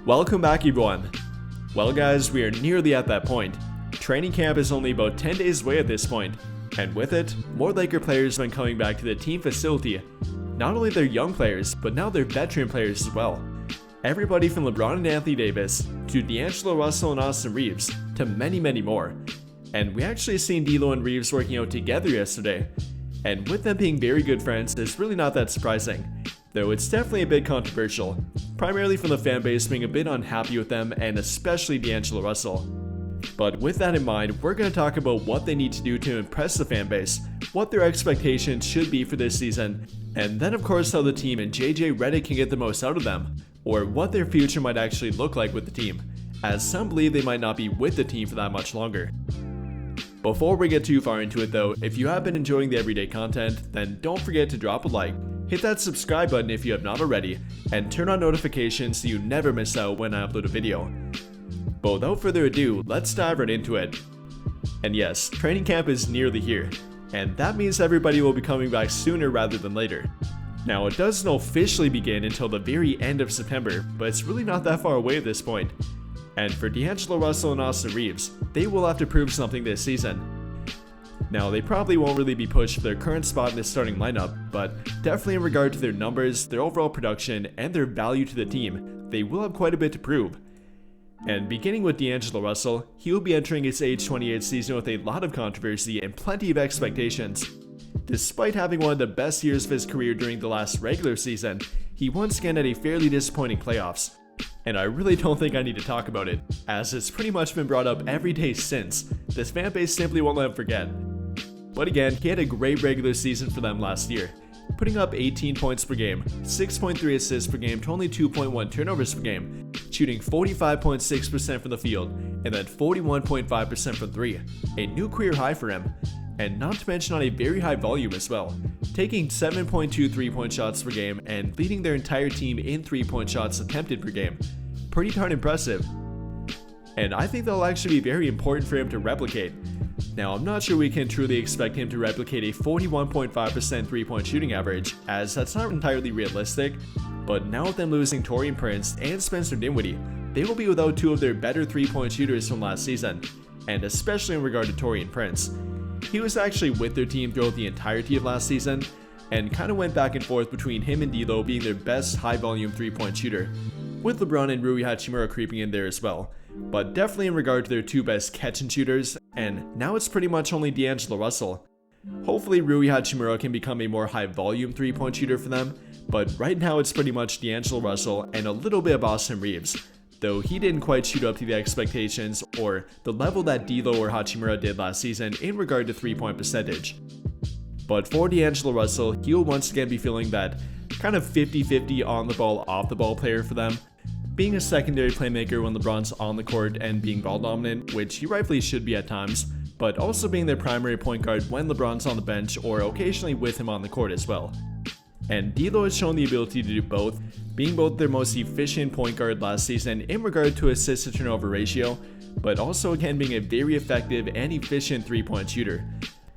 Welcome back everyone. Well guys, we are nearly at that point. Training camp is only about 10 days away at this point, and with it, more Laker players have been coming back to the team facility. Not only their young players, but now their veteran players as well. Everybody from LeBron and Anthony Davis, to D'Angelo Russell and Austin Reaves, to many more. And we actually seen D'Lo and Reaves working out together yesterday. And with them being very good friends, it's really not that surprising. Though it's definitely a bit controversial, primarily from the fanbase being a bit unhappy with them and especially D'Angelo Russell. But with that in mind, we're going to talk about what they need to do to impress the fanbase, what their expectations should be for this season, and then of course how the team and JJ Redick can get the most out of them, or what their future might actually look like with the team, as some believe they might not be with the team for that much longer. Before we get too far into it though, if you have been enjoying the everyday content, then don't forget to drop a like, hit that subscribe button if you have not already, and turn on notifications so you never miss out when I upload a video. But without further ado, let's dive right into it. And yes, training camp is nearly here, and that means everybody will be coming back sooner rather than later. Now it doesn't officially begin until the very end of September, but it's really not that far away at this point. And for D'Angelo Russell and Austin Reaves, they will have to prove something this season. Now they probably won't really be pushed for their current spot in the starting lineup, but definitely in regard to their numbers, their overall production, and their value to the team, they will have quite a bit to prove. And beginning with D'Angelo Russell, he will be entering his age 28 season with a lot of controversy and plenty of expectations. Despite having one of the best years of his career during the last regular season, he once again had a fairly disappointing playoffs. And I really don't think I need to talk about it, as it's pretty much been brought up every day since. This fanbase simply won't let him forget. But again, he had a great regular season for them last year, putting up 18 points per game, 6.3 assists per game to only 2.1 turnovers per game, shooting 45.6% from the field, and then 41.5% from 3, a new career high for him, and not to mention on a very high volume as well, taking 7.2 3-point shots per game and leading their entire team in 3-point shots attempted per game. Pretty darn impressive. And I think that'll actually be very important for him to replicate. Now, I'm not sure we can truly expect him to replicate a 41.5% 3-point shooting average, as that's not entirely realistic, but now with them losing Taurean Prince and Spencer Dinwiddie, they will be without two of their better 3-point shooters from last season, and especially in regard to Taurean Prince. He was actually with their team throughout the entirety of last season, and kind of went back and forth between him and D'Lo being their best high-volume 3-point shooter, with LeBron and Rui Hachimura creeping in there as well, but definitely in regard to their two best catch-and shooters, and now it's pretty much only D'Angelo Russell. Hopefully Rui Hachimura can become a more high-volume 3-point shooter for them, but right now it's pretty much D'Angelo Russell and a little bit of Austin Reaves, though he didn't quite shoot up to the expectations or the level that D'Lo or Hachimura did last season in regard to 3-point percentage. But for D'Angelo Russell, he will once again be feeling that kind of 50-50 on the ball, off the ball player for them, being a secondary playmaker when LeBron's on the court and being ball dominant, which he rightfully should be at times, but also being their primary point guard when LeBron's on the bench or occasionally with him on the court as well. And D'Lo has shown the ability to do both, being both their most efficient point guard last season in regard to assist to turnover ratio, but also again being a very effective and efficient 3-point shooter.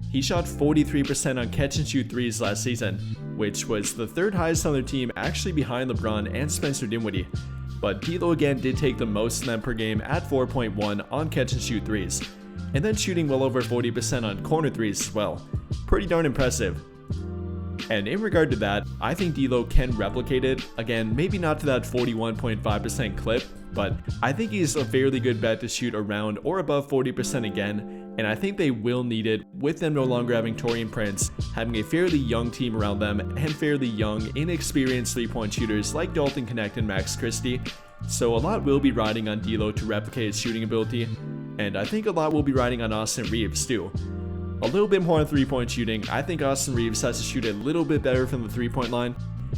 He shot 43% on catch and shoot threes last season, which was the third highest on their team, actually behind LeBron and Spencer Dinwiddie. But D'Lo again did take the most of them per game at 4.1 on catch and shoot threes, and then shooting well over 40% on corner threes as well. Pretty darn impressive. And in regard to that, I think D'Lo can replicate it, again maybe not to that 41.5% clip, but I think he's a fairly good bet to shoot around or above 40% again, and I think they will need it with them no longer having Taurean Prince, having a fairly young team around them, and fairly young, inexperienced 3-point shooters like Dalton Knecht and Max Christie, so a lot will be riding on D'Lo to replicate his shooting ability, and I think a lot will be riding on Austin Reaves too. A little bit more on 3-point shooting, I think Austin Reaves has to shoot a little bit better from the 3-point line.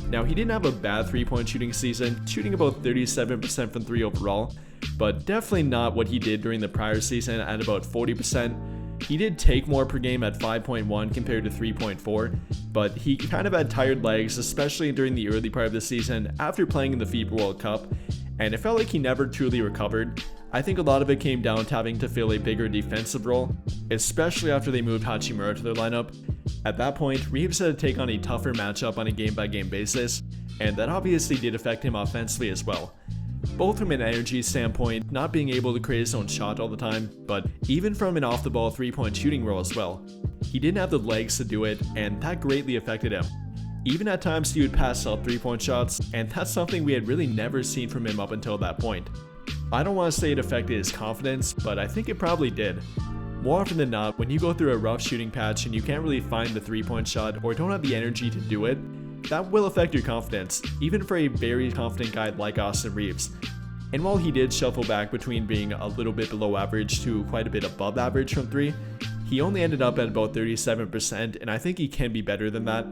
Now, he didn't have a bad 3-point shooting season, shooting about 37% from 3 overall, but definitely not what he did during the prior season at about 40%. He did take more per game at 5.1 compared to 3.4, but he kind of had tired legs, especially during the early part of the season after playing in the FIBA World Cup, and it felt like he never truly recovered. I think a lot of it came down to having to fill a bigger defensive role, especially after they moved Hachimura to their lineup, At that point, Reaves had to take on a tougher matchup on a game-by-game basis, and that obviously did affect him offensively as well. Both from an energy standpoint, not being able to create his own shot all the time, but even from an off-the-ball three-point shooting role as well. He didn't have the legs to do it, and that greatly affected him. Even at times he would pass up three-point shots, and that's something we had really never seen from him up until that point. I don't want to say it affected his confidence, but I think it probably did. More often than not, when you go through a rough shooting patch and you can't really find the three-point shot or don't have the energy to do it, that will affect your confidence, even for a very confident guy like Austin Reaves. And while he did shuffle back between being a little bit below average to quite a bit above average from 3, he only ended up at about 37%, and I think he can be better than that.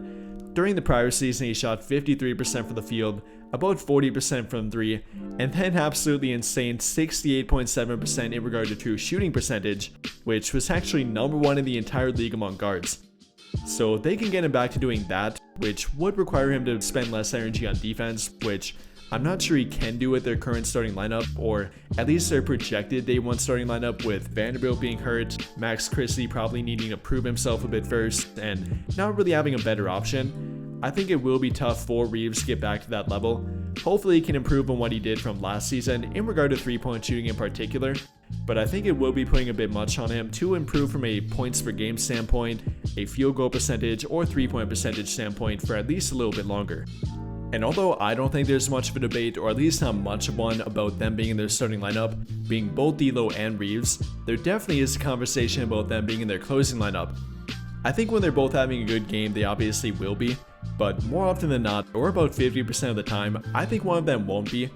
During the prior season, he shot 53% from the field, about 40% from 3, and then absolutely insane 68.7% in regard to true shooting percentage, which was actually number 1 in the entire league among guards. So they can get him back to doing that, which would require him to spend less energy on defense, which I'm not sure he can do with their current starting lineup, or at least their projected day 1 starting lineup, with Vanderbilt being hurt, Max Christie probably needing to prove himself a bit first, and not really having a better option. I think it will be tough for Reaves to get back to that level. Hopefully he can improve on what he did from last season in regard to three-point shooting in particular, but I think it will be putting a bit much on him to improve from a points per game standpoint, a field goal percentage, or three-point percentage standpoint for at least a little bit longer. And although I don't think there's much of a debate, or at least not much of one, about them being in their starting lineup, being both D'Lo and Reaves, there definitely is a conversation about them being in their closing lineup. I think when they're both having a good game, they obviously will be, but more often than not, or about 50% of the time, I think one of them won't be.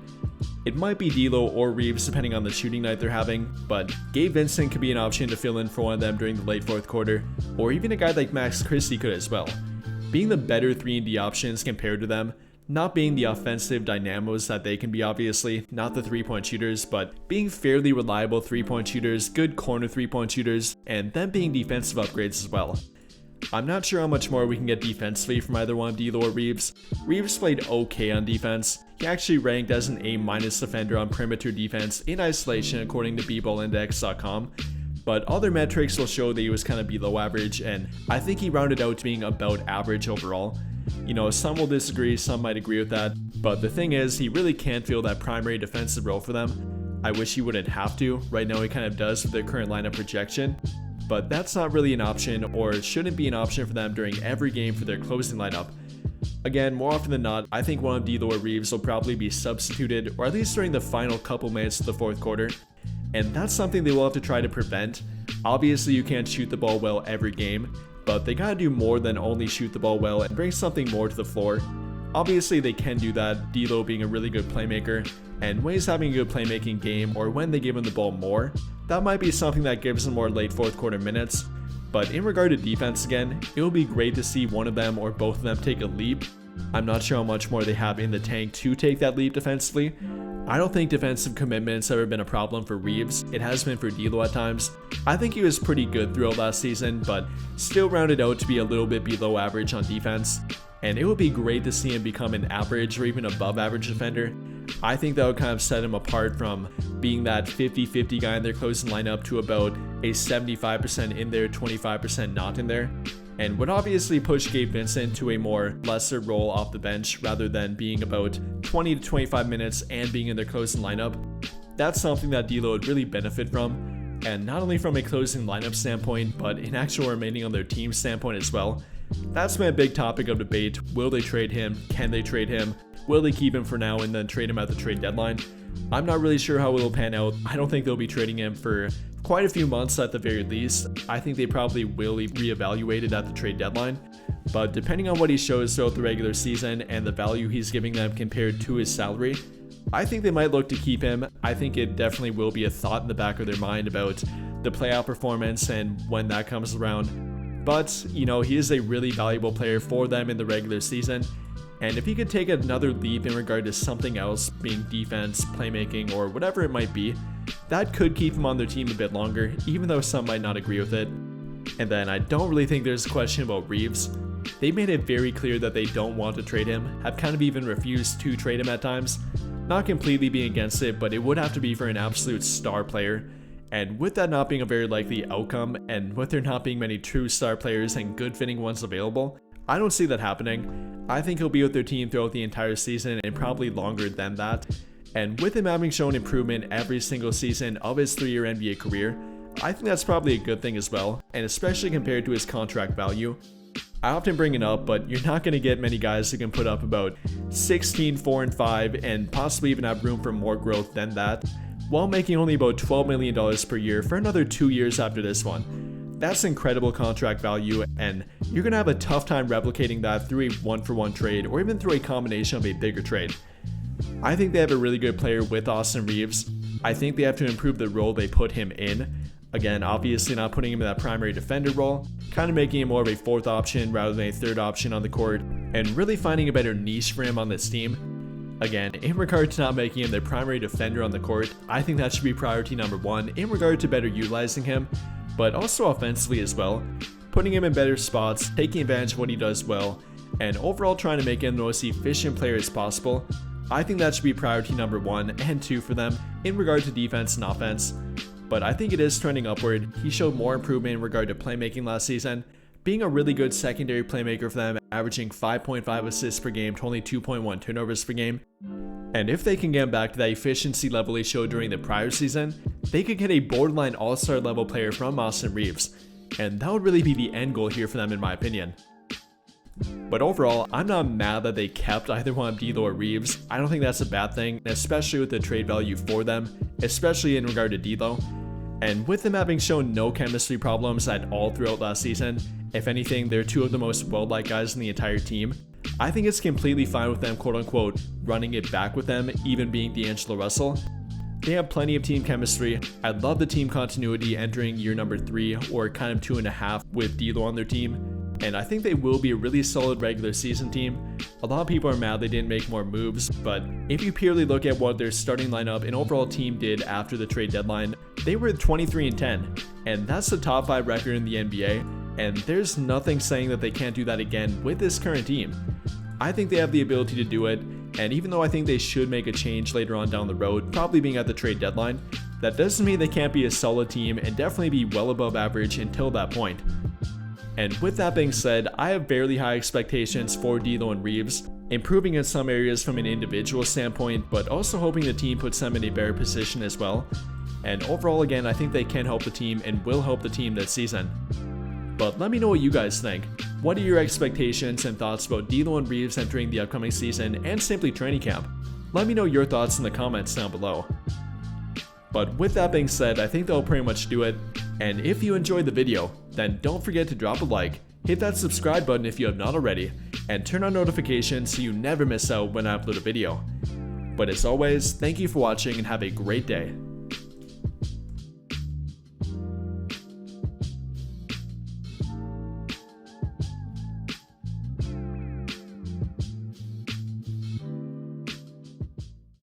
It might be D'Lo or Reaves depending on the shooting night they're having, but Gabe Vincent could be an option to fill in for one of them during the late fourth quarter, or even a guy like Max Christie could as well. Being the better 3-and-D options compared to them, not being the offensive dynamos that they can be, obviously, not the three-point shooters, but being fairly reliable three-point shooters, good corner three-point shooters, and them being defensive upgrades as well. I'm not sure how much more we can get defensively from either one of D'Lo or Reaves. Reaves played okay on defense. He actually ranked as an A- defender on perimeter defense in isolation according to bballindex.com, but other metrics will show that he was kind of below average, and I think he rounded out to being about average overall. You know, some will disagree, some might agree with that, but the thing is, he really can't fill that primary defensive role for them. I wish he wouldn't have to. Right now he kind of does with their current lineup projection, but that's not really an option, or it shouldn't be an option for them during every game for their closing lineup. Again, more often than not, I think one of D'Lo or Reaves will probably be substituted, or at least during the final couple minutes of the fourth quarter, and that's something they will have to try to prevent. Obviously you can't shoot the ball well every game, but they gotta do more than only shoot the ball well and bring something more to the floor. Obviously they can do that, D'Lo being a really good playmaker, and when he's having a good playmaking game, or when they give him the ball more, that might be something that gives him more late fourth quarter minutes. But in regard to defense again, it will be great to see one of them or both of them take a leap. I'm not sure how much more they have in the tank to take that leap defensively. I don't think defensive commitment's ever been a problem for Reaves. It has been for D'Lo at times. I think he was pretty good throughout last season, but still rounded out to be a little bit below average on defense. And it would be great to see him become an average or even above average defender. I think that would kind of set him apart from being that 50-50 guy in their closing lineup to about a 75% in there, 25% not in there, and would obviously push Gabe Vincent to a more lesser role off the bench rather than being about 20 to 25 minutes and being in their closing lineup. That's something that D'Lo would really benefit from, and not only from a closing lineup standpoint, but in actual remaining on their team standpoint as well. That's been a big topic of debate. Will they trade him? Can they trade him? Will they keep him for now and then trade him at the trade deadline? I'm not really sure how it'll pan out. I don't think they'll be trading him for quite a few months at the very least. I think they probably will reevaluate it at the trade deadline. But depending on what he shows throughout the regular season and the value he's giving them compared to his salary, I think they might look to keep him. I think it definitely will be a thought in the back of their mind about the playoff performance and when that comes around. But, you know, he is a really valuable player for them in the regular season. And if he could take another leap in regard to something else, being defense, playmaking, or whatever it might be, that could keep him on their team a bit longer, even though some might not agree with it. And then I don't really think there's a question about Reaves. They made it very clear that they don't want to trade him, have kind of even refused to trade him at times. Not completely being against it, but it would have to be for an absolute star player. And with that not being a very likely outcome, and with there not being many true star players and good fitting ones available, I don't see that happening. I think he'll be with their team throughout the entire season and probably longer than that. And with him having shown improvement every single season of his 3-year NBA career, I think that's probably a good thing as well, and especially compared to his contract value. I often bring it up, but you're not going to get many guys who can put up about 16, 4, and 5, and possibly even have room for more growth than that, while making only about $12 million per year for another 2 years after this one. That's incredible contract value, and you're going to have a tough time replicating that through a 1-for-1 trade, or even through a combination of a bigger trade. I think they have a really good player with Austin Reaves. I think they have to improve the role they put him in. Again, obviously not putting him in that primary defender role, kind of making him more of a 4th option rather than a 3rd option on the court, and really finding a better niche for him on this team. Again, in regard to not making him their primary defender on the court, I think that should be priority number 1 in regard to better utilizing him, but also offensively as well, putting him in better spots, taking advantage of what he does well, and overall trying to make him the most efficient player as possible. I think that should be priority number 1 and 2 for them in regard to defense and offense. But I think it is trending upward. He showed more improvement in regard to playmaking last season, being a really good secondary playmaker for them, averaging 5.5 assists per game to only 2.1 turnovers per game. And if they can get back to that efficiency level he showed during the prior season, they could get a borderline all-star level player from Austin Reaves, and that would really be the end goal here for them in my opinion. But overall, I'm not mad that they kept either one of D'Lo or Reaves. I don't think that's a bad thing, especially with the trade value for them, especially in regard to D'Lo. And with them having shown no chemistry problems at all throughout last season, if anything, they're 2 of the most well-liked guys in the entire team, I think it's completely fine with them quote-unquote running it back with them, even being D'Angelo Russell. They have plenty of team chemistry. I love the team continuity entering year number 3 or kind of 2.5 with D'Lo on their team. And I think they will be a really solid regular season team. A lot of people are mad they didn't make more moves, but if you purely look at what their starting lineup and overall team did after the trade deadline, they were 23-10, and that's the top 5 record in the NBA, and there's nothing saying that they can't do that again with this current team. I think they have the ability to do it, and even though I think they should make a change later on down the road, probably being at the trade deadline, that doesn't mean they can't be a solid team and definitely be well above average until that point. And with that being said, I have fairly high expectations for D'Lo and Reaves, improving in some areas from an individual standpoint, but also hoping the team puts them in a better position as well. And overall, again, I think they can help the team and will help the team this season. But let me know what you guys think. What are your expectations and thoughts about D'Lo and Reaves entering the upcoming season and simply training camp? Let me know your thoughts in the comments down below. But with that being said, I think that'll pretty much do it. And if you enjoyed the video, then don't forget to drop a like, hit that subscribe button if you have not already, and turn on notifications so you never miss out when I upload a video. But as always, thank you for watching and have a great day.